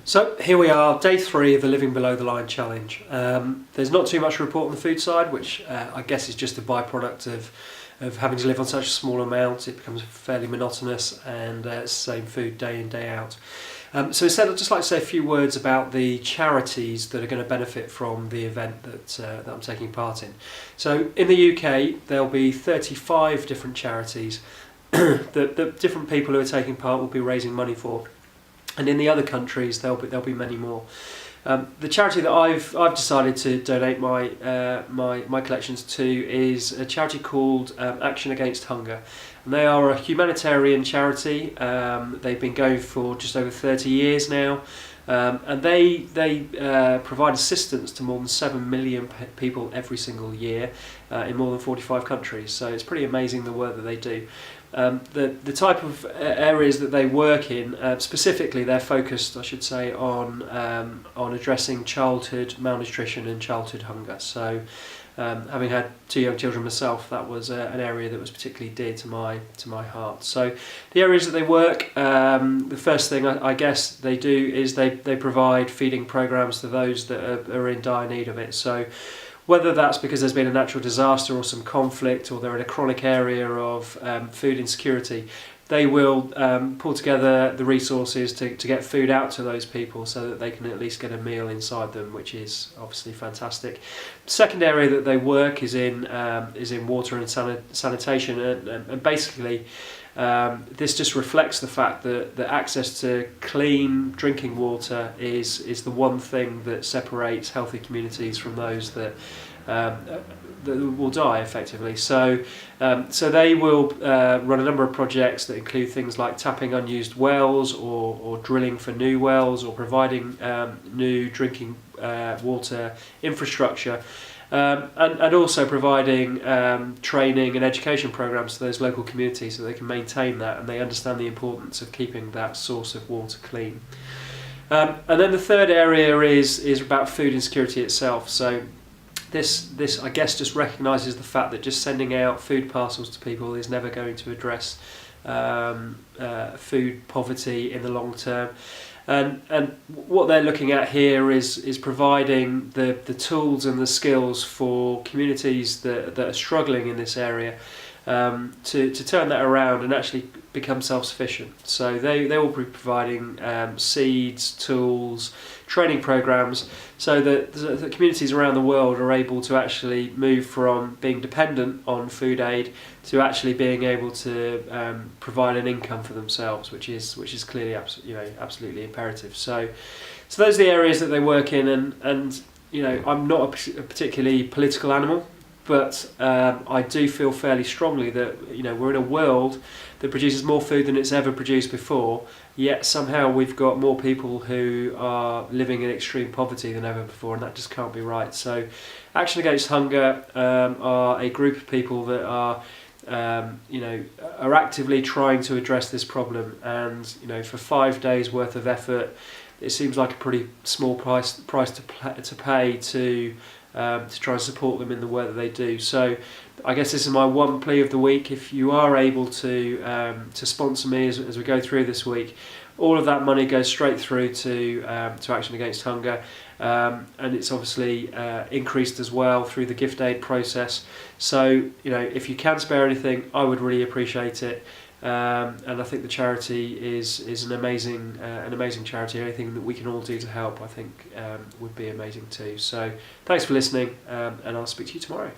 So here we are, day 3 of the Living Below the Line challenge. There's not too much to report on the food side, which I guess is just a byproduct of having to live on such a small amount. It becomes fairly monotonous and it's the same food day in, day out. So instead, I'd just like to say a few words about the charities that are going to benefit from the event that I'm taking part in. So in the UK, there'll be 35 different charities that different people who are taking part will be raising money for. And in the other countries, there'll be many more. The charity that I've decided to donate my collections to is a charity called Action Against Hunger, and they are a humanitarian charity. They've been going for just over 30 years now, and they provide assistance to more than 7 million people every single year in more than 45 countries. So it's pretty amazing the work that they do. The type of areas that they work in, specifically they're focused, I should say, on addressing childhood malnutrition and childhood hunger. So having had 2 young children myself, that was an area that was particularly dear to my heart. So the areas that they work, the first thing I guess they do is they provide feeding programs to those that are in dire need of it. So whether that's because there's been a natural disaster or some conflict, or they're in a chronic area of food insecurity, they will pull together the resources to get food out to those people so that they can at least get a meal inside them, which is obviously fantastic. The second area that they work is in water and sanitation, and basically this just reflects the fact that access to clean drinking water is the one thing that separates healthy communities from those that will die effectively. So they will run a number of projects that include things like tapping unused wells, or drilling for new wells, or providing new drinking water infrastructure. And also providing training and education programs to those local communities so they can maintain that and they understand the importance of keeping that source of water clean. And then the third area is about food insecurity itself. So this I guess just recognises the fact that just sending out food parcels to people is never going to address food poverty in the long term. And what they're looking at here is providing the tools and the skills for communities that are struggling in this area to turn that around and actually become self-sufficient. So they will be providing seeds, tools, training programs, so that the communities around the world are able to actually move from being dependent on food aid to actually being able to provide an income for themselves, which is clearly absolutely imperative. So those are the areas that they work in, and I'm not a particularly political animal, but I do feel fairly strongly that we're in a world that produces more food than it's ever produced before, yet somehow we've got more people who are living in extreme poverty than ever before, and that just can't be right. So Action Against Hunger are a group of people that are actively trying to address this problem, and for 5 days worth of effort, it seems like a pretty small price to pay to try and support them in the work that they do. So I guess this is my one plea of the week. If you are able to sponsor me as we go through this week, all of that money goes straight through to Action Against Hunger, and it's obviously increased as well through the gift aid process. So if you can spare anything, I would really appreciate it. And I think the charity is an amazing charity. Anything that we can all do to help, I think, would be amazing too. So thanks for listening, and I'll speak to you tomorrow.